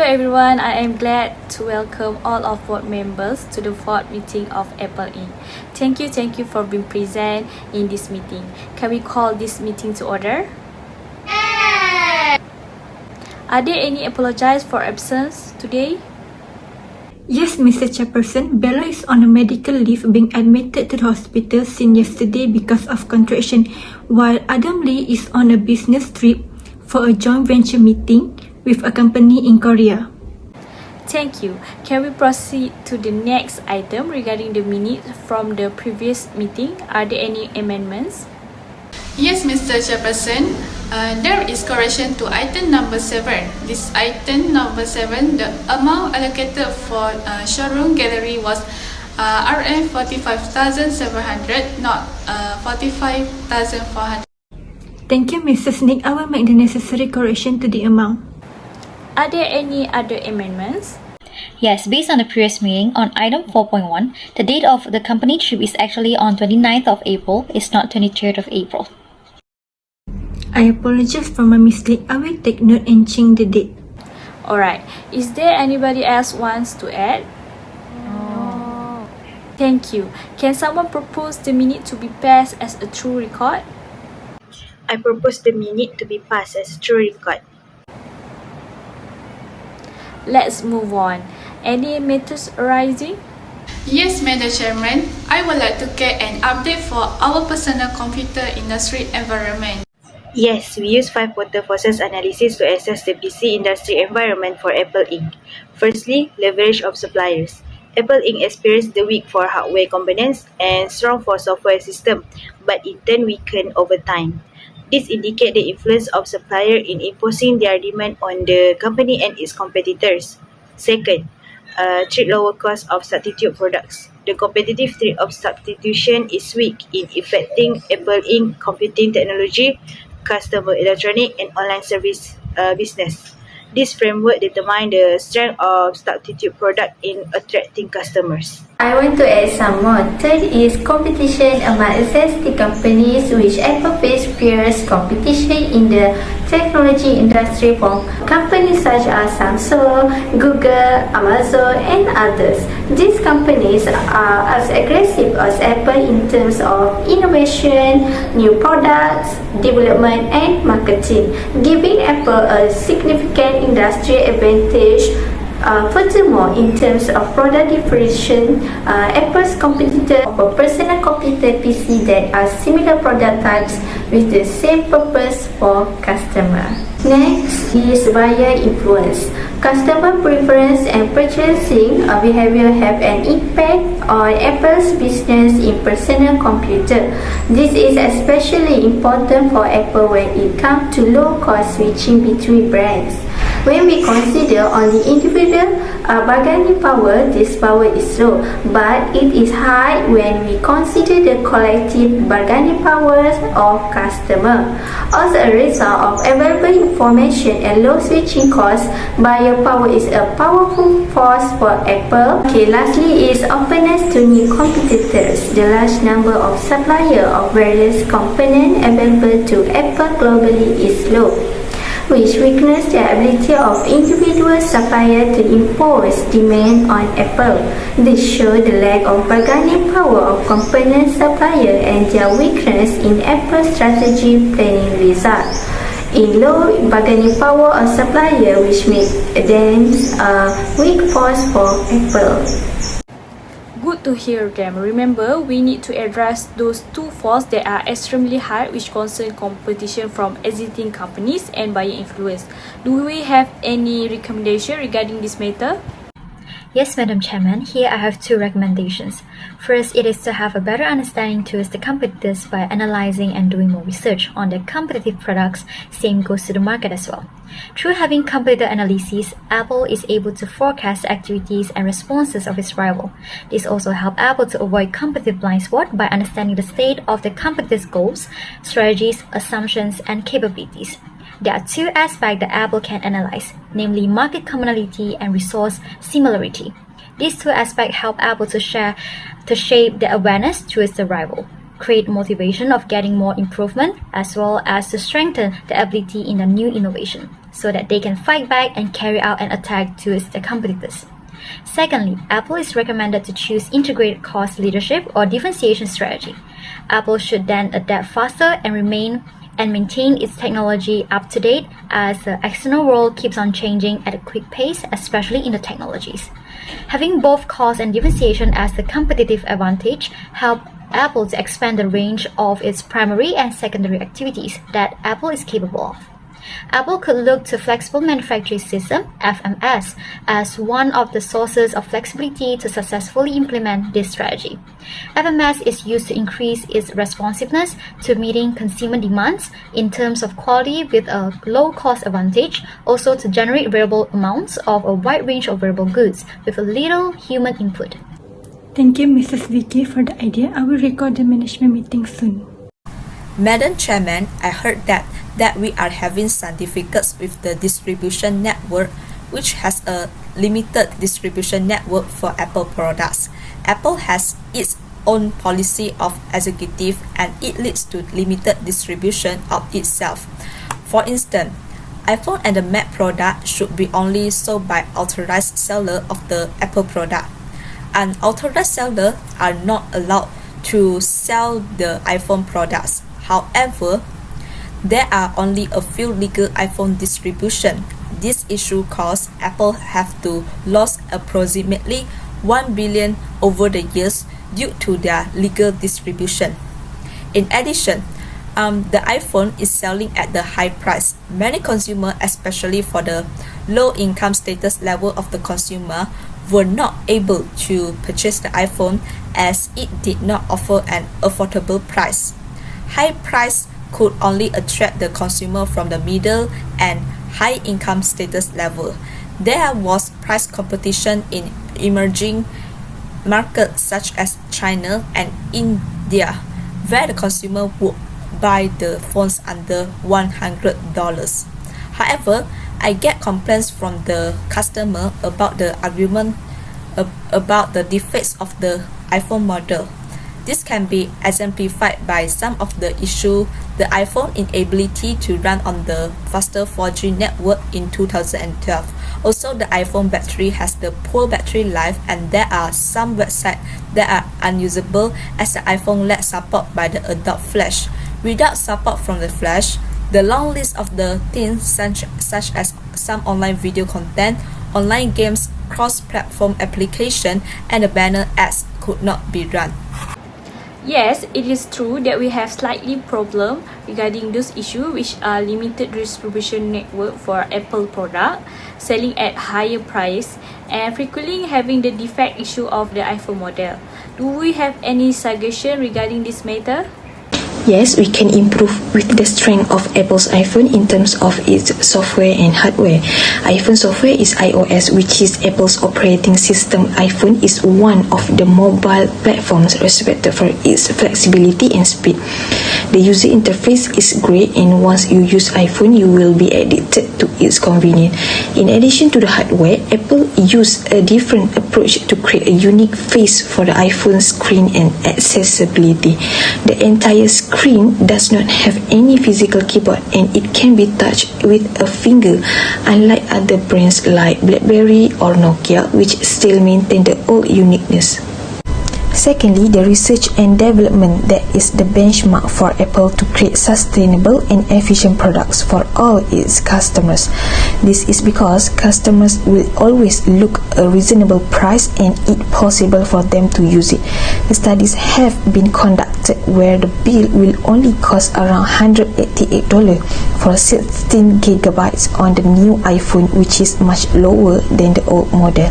everyone, I am glad to welcome all of board members to the fourth meeting of Apple Inc. Thank you for being present in this meeting. Can we call this meeting to order? Are there any apologies for absence today? Yes, Mr. Chairperson, Bella is on a medical leave being admitted to the hospital since yesterday because of contraction, while Adam Lee is on a business trip for a joint venture meeting with a company in Korea. Thank you. Can we proceed to the next item regarding the minutes from the previous meeting? Are there any amendments? Yes, Mr. Chairperson. There is correction to item number 7. This item number 7, the amount allocated for showroom gallery was RM 45,700, not 45,400. Thank you, Mrs. Nick. I will make the necessary correction to the amount. Are there any other amendments? Yes, based on the previous meeting, on item 4.1, the date of the company trip is actually on 29th of April, it's not 23rd of April. I apologize for my mistake. I will take note and change the date. Alright, is there anybody else wants to add? No. Thank you. Can someone propose the minute to be passed as a true record? I propose the minute to be passed as true record. Let's move on. Any matters arising? Yes, Madam Chairman. I would like to get an update for our personal computer industry environment. Yes, we use 5 water forces analysis to assess the PC industry environment for Apple Inc. Firstly, leverage of suppliers. Apple Inc. experienced the weak for hardware components and strong for software system, but in turn weakened over time. This indicates the influence of suppliers in imposing their demand on the company and its competitors. Second, trade lower cost of substitute products. The competitive trade of substitution is weak in affecting Apple Inc. computing technology, customer electronic and online service business. This framework determines the strength of substitute product in attracting customers. I want to add some more. Third is competition among existing companies, which Apple face fierce competition in the technology industry from companies such as Samsung, Google, Amazon and others. These companies are as aggressive as Apple in terms of innovation, new products, development and marketing, giving Apple a significant industry advantage. Furthermore, in terms of product differentiation, Apple's competitor offer personal computer PC that are similar product types with the same purpose for customer. Next is buyer influence. Customer preference and purchasing behavior have an impact on Apple's business in personal computer. This is especially important for Apple when it comes to low-cost switching between brands. When we consider only individual bargaining power, this power is low, but it is high when we consider the collective bargaining powers of customers. As a result of available information and low switching costs, buyer power is a powerful force for Apple. Okay, lastly is openness to new competitors. The large number of suppliers of various components available to Apple globally is low, which weakens the ability of individual suppliers to impose demand on Apple. This shows the lack of bargaining power of component suppliers and their weakness in Apple's strategy planning result in low bargaining power of suppliers, which makes them a weak force for Apple. Good to hear them. Remember, we need to address those two faults that are extremely hard, which concern competition from existing companies and buyer influence. Do we have any recommendation regarding this matter? Yes, Madam Chairman, here I have two recommendations. First, it is to have a better understanding towards the competitors by analyzing and doing more research on their competitive products. Same goes to the market as well. Through having competitor analyses, Apple is able to forecast the activities and responses of its rival. This also helps Apple to avoid competitive blind spot by understanding the state of the competitors' goals, strategies, assumptions, and capabilities. There are two aspects that Apple can analyze, namely market commonality and resource similarity. These two aspects help Apple to shape the awareness towards the rival. create motivation of getting more improvement, as well as to strengthen the ability in the new innovation, so that they can fight back and carry out an attack towards their competitors. Secondly, Apple is recommended to choose integrated cost leadership or differentiation strategy. Apple should then adapt faster and maintain its technology up to date as the external world keeps on changing at a quick pace, especially in the technologies. Having both cost and differentiation as the competitive advantage help Apple to expand the range of its primary and secondary activities that Apple is capable of. Apple could look to Flexible Manufacturing System (FMS) as one of the sources of flexibility to successfully implement this strategy. FMS is used to increase its responsiveness to meeting consumer demands in terms of quality with a low cost advantage, also to generate variable amounts of a wide range of variable goods with a little human input. Thank you, Mrs. Vicky, for the idea. I will record the management meeting soon. Madam Chairman, I heard that we are having some difficulties with the distribution network, which has a limited distribution network for Apple products. Apple has its own policy of executive and it leads to limited distribution of itself. For instance, iPhone and the Mac product should be only sold by authorized seller of the Apple product. Unauthorized sellers are not allowed to sell the iPhone products. However, there are only a few legal iPhone distribution. This issue caused Apple have to lose approximately $1 billion over the years due to their legal distribution. In addition, the iPhone is selling at the high price. Many consumers, especially for the low income status level of the consumer, were not able to purchase the iPhone as it did not offer an affordable price. High price could only attract the consumer from the middle and high income status level. There was price competition in emerging markets such as China and India, where the consumer would buy the phones under $100. However, I get complaints from the customer about the argument about the defects of the iPhone model. This can be exemplified by some of the issues: the iPhone inability to run on the faster 4G network in 2012. Also, the iPhone battery has the poor battery life, and there are some websites that are unusable as the iPhone lacks support by the adult Flash. Without support from the Flash, the long list of the things such as some online video content, online games, cross-platform application, and the banner ads could not be run. Yes, it is true that we have slightly problem regarding those issues, which are limited distribution network for Apple product, selling at higher price, and frequently having the defect issue of the iPhone model. Do we have any suggestion regarding this matter? Yes, we can improve with the strength of Apple's iPhone in terms of its software and hardware. iPhone software is iOS, which is Apple's operating system. iPhone is one of the mobile platforms respected for its flexibility and speed. The user interface is great, and once you use iPhone, you will be addicted to its convenience. In addition to the hardware, Apple used a different approach to create a unique face for the iPhone screen and accessibility. The entire screen does not have any physical keyboard, and it can be touched with a finger, unlike other brands like BlackBerry or Nokia, which still maintain the old uniqueness. Secondly, the research and development that is the benchmark for Apple to create sustainable and efficient products for all its customers. This is because customers will always look a reasonable price and it possible for them to use it. The studies have been conducted where the bill will only cost around $188 for 16 gigabytes on the new iPhone, which is much lower than the old model.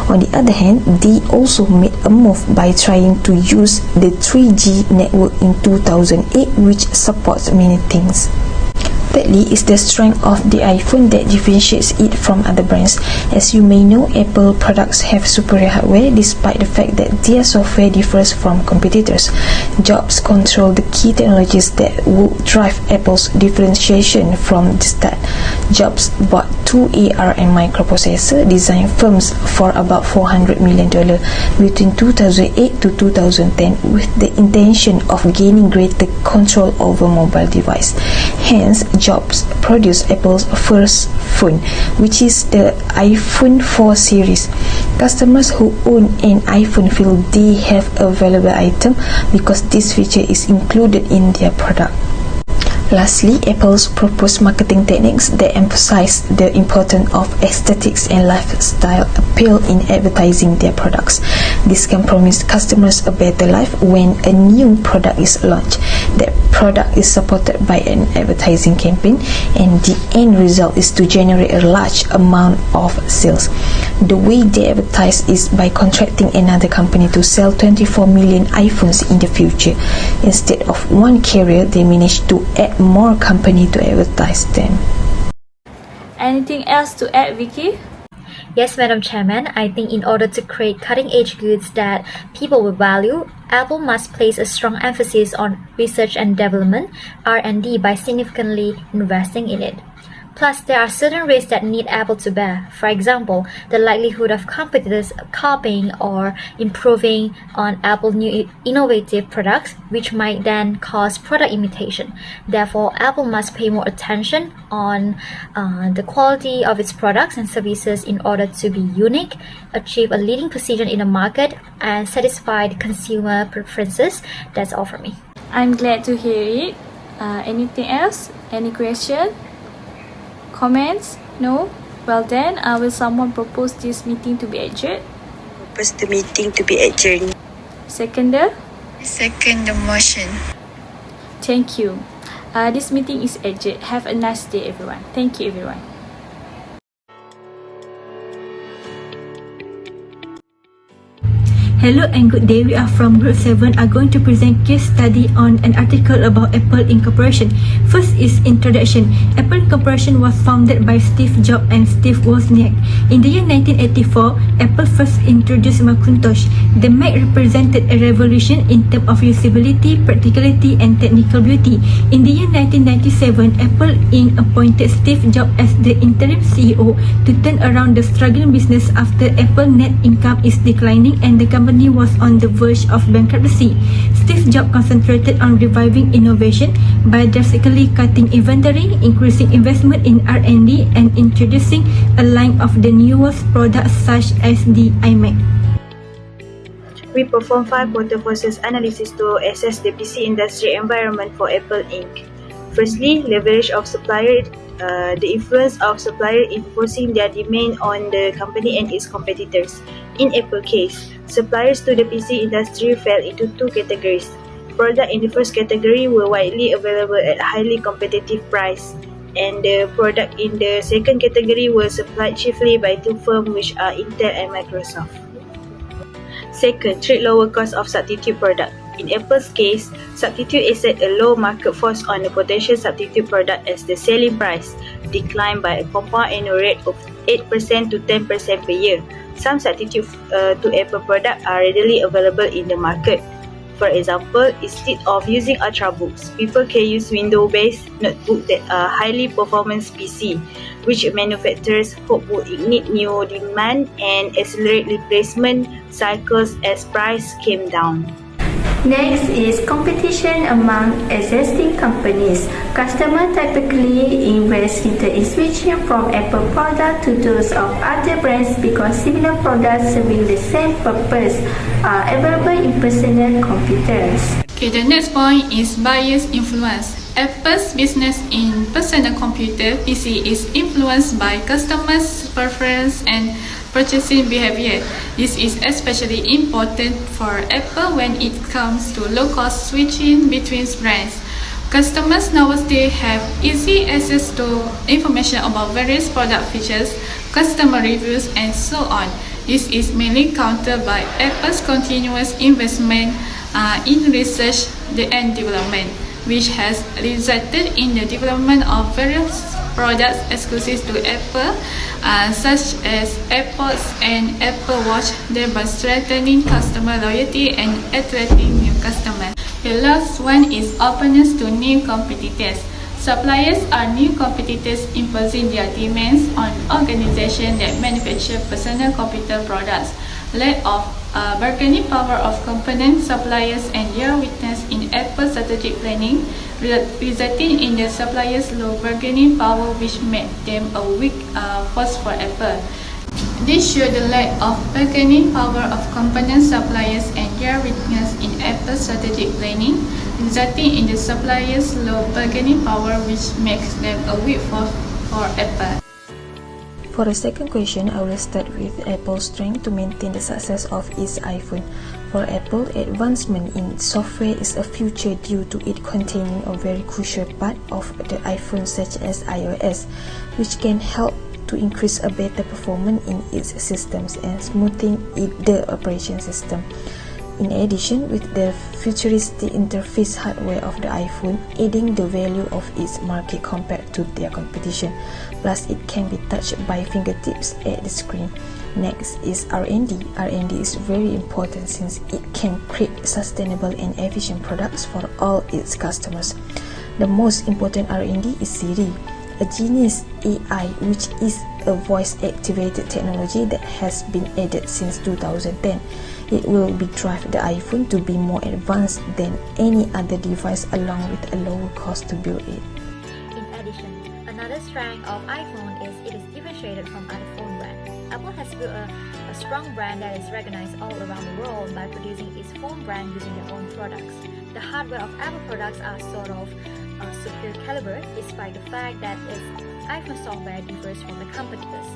On the other hand, they also made a move by trying to use the 3G network in 2008, which supports many things. Thirdly is the strength of the iPhone that differentiates it from other brands. As you may know, Apple products have superior hardware despite the fact that their software differs from competitors. Jobs control the key technologies that would drive Apple's differentiation from the start. Jobs bought two ARM microprocessor design firms for about $400 million between 2008 to 2010 with the intention of gaining greater control over mobile device. Hence, Jobs produced Apple's first phone, which is the iPhone 4 series. Customers who own an iPhone feel they have a valuable item because this feature is included in their product. Lastly, Apple's proposed marketing techniques that emphasize the importance of aesthetics and lifestyle appeal in advertising their products. This can promise customers a better life when a new product is launched. That product is supported by an advertising campaign, and the end result is to generate a large amount of sales. The way they advertise is by contracting another company to sell 24 million iPhones in the future. Instead of one carrier, they manage to add more company to advertise them. Anything else to add, Vicky? Yes, Madam Chairman, I think in order to create cutting-edge goods that people will value, Apple must place a strong emphasis on research and development, R&D, by significantly investing in it. Plus, there are certain risks that need Apple to bear. For example, the likelihood of competitors copying or improving on Apple's new innovative products, which might then cause product imitation. Therefore, Apple must pay more attention on the quality of its products and services in order to be unique, achieve a leading position in the market, and satisfy the consumer preferences. That's all for me. I'm glad to hear it. Anything else? Any question? Comments? No? Well then, will someone propose this meeting to be adjourned? Propose the meeting to be adjourned. Seconder? Second the motion. Thank you. This meeting is adjourned. Have a nice day, everyone. Thank you, everyone. Hello and good day. We are from Group 7 are going to present case study on an article about Apple Incorporation. First is introduction. Apple Incorporation was founded by Steve Jobs and Steve Wozniak. In the year 1984, Apple first introduced Macintosh. The Mac represented a revolution in terms of usability, practicality, and technical beauty. In the year 1997, Apple Inc. appointed Steve Jobs as the interim CEO to turn around the struggling business after Apple net income is declining and the company was on the verge of bankruptcy. Steve Jobs concentrated on reviving innovation by drastically cutting inventory, increasing investment in R&D, and introducing a line of the newest products such as the iMac. We perform 5 quarter forces analysis to assess the PC industry environment for Apple Inc. Firstly, leverage of supplier. The influence of suppliers in forcing their demand on the company and its competitors. In Apple case, suppliers to the PC industry fell into two categories. Products in the first category were widely available at highly competitive price, and the product in the second category were supplied chiefly by two firms which are Intel and Microsoft. Second, trade lower cost of substitute product. In Apple's case, substitute is at a low market force on the potential substitute product as the selling price declined by a compound annual rate of 8% to 10% per year. Some substitutes to Apple products are readily available in the market. For example, instead of using Ultrabooks, people can use Windows-based notebook that are highly performance PC, which manufacturers hope will ignite new demand and accelerate replacement cycles as price came down. Next is competition among existing companies. Customers typically invest in switching from Apple products to those of other brands because similar products serving the same purpose are available in personal computers. Okay, the next point is buyer's influence. Apple's business in personal computer PC is influenced by customers' preference and purchasing behavior. This is especially important for Apple when it comes to low-cost switching between brands. Customers nowadays have easy access to information about various product features, customer reviews, and so on. This is mainly countered by Apple's continuous investment in research and development, which has resulted in the development of various products exclusive to Apple, such as AirPods and Apple Watch, thereby strengthening customer loyalty and attracting new customers. The last one is openness to new competitors. Suppliers are new competitors imposing their demands on organizations that manufacture personal computer products. Lack of bargaining power of component suppliers and their weakness in Apple's strategic planning, resulting in the suppliers' low bargaining power, which made them a weak force for Apple. This showed the lack of bargaining power of component suppliers and their weakness in Apple's strategic planning, resulting in the suppliers' low bargaining power, which makes them a weak force for Apple. For the second question, I will start with Apple's strength to maintain the success of its iPhone. For Apple, advancement in software is a future due to it containing a very crucial part of the iPhone such as iOS, which can help to increase a better performance in its systems and smoothing the operation system. In addition, with the futuristic interface hardware of the iPhone, adding the value of its market compared to their competition. Plus, it can be touched by fingertips at the screen. Next is R&D. R&D is very important since it can create sustainable and efficient products for all its customers. The most important R&D is Siri, a genius AI which is a voice-activated technology that has been added since 2010. It will be drive the iPhone to be more advanced than any other device along with a lower cost to build it. In addition, another strength of iPhone is it is differentiated from other phone brands. Apple has built a strong brand that is recognized all around the world by producing its phone brand using their own products. The hardware of Apple products are sort of superior caliber despite the fact that its iPhone software differs from the competitors.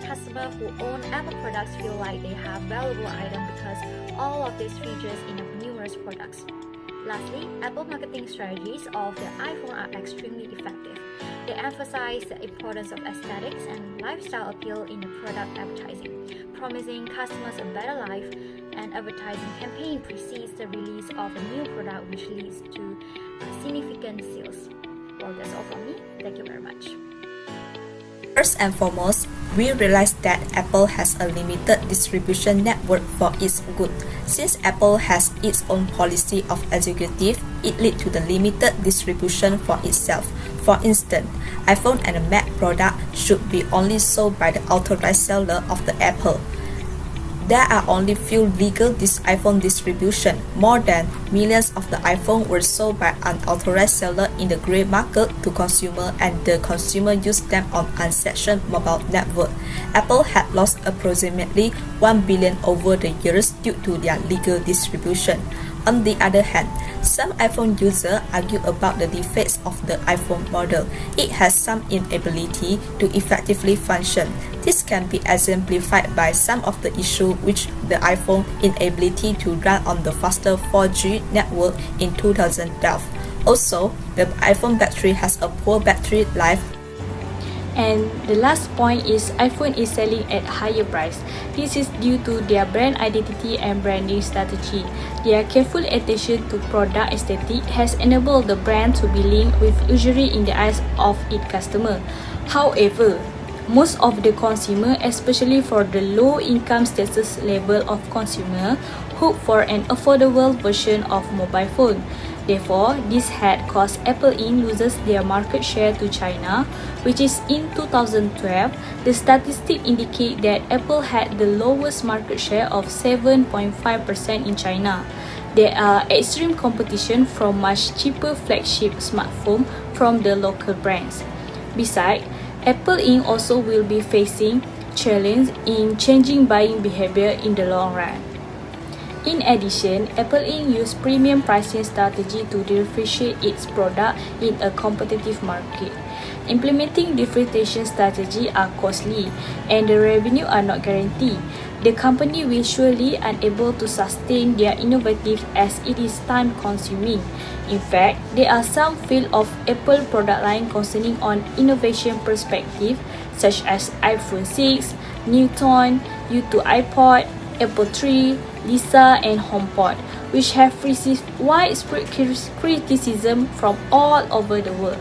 Customers who own Apple products feel like they have valuable items because all of these features in numerous products. Lastly, Apple marketing strategies of the iPhone are extremely effective. They emphasize the importance of aesthetics and lifestyle appeal in the product advertising, promising customers a better life. An advertising campaign precedes the release of a new product, which leads to significant sales. Well, that's all from me. Thank you very much. First and foremost, we realize that Apple has a limited distribution network for its goods. Since Apple has its own policy of executive, it leads to the limited distribution for itself. For instance, iPhone and a Mac product should be only sold by the authorized seller of the Apple. There are only few legal iPhone distribution. More than millions of the iPhone were sold by unauthorized seller in the grey market to consumer, and the consumer used them on unsanctioned mobile network. Apple had lost approximately 1 billion over the years due to their legal distribution. On the other hand, some iPhone users argue about the defects of the iPhone model. It has some inability to effectively function. This can be exemplified by some of the issues which the iPhone inability to run on the faster 4G network in 2012. Also, the iPhone battery has a poor battery life. And the last point is iPhone is selling at higher price. This is due to their brand identity and branding strategy. Their careful attention to product aesthetic has enabled the brand to be linked with luxury in the eyes of its customer. However, most of the consumer, especially for the low income status level of consumer, hope for an affordable version of mobile phone. Therefore, this had caused Apple Inc. loses their market share to China, which is in 2012. The statistics indicate that Apple had the lowest market share of 7.5% in China. There are extreme competition from much cheaper flagship smartphones from the local brands. Besides, Apple Inc. also will be facing challenge in changing buying behavior in the long run. In addition, Apple Inc. used premium pricing strategy to differentiate its product in a competitive market. Implementing differentiation strategy are costly and the revenue are not guaranteed. The company will surely unable to sustain their innovative as it is time consuming. In fact, there are some field of Apple product line concerning on innovation perspective such as iPhone 6, Newton, U2 iPod, Apple III, Lisa and HomePod, which have received widespread criticism from all over the world.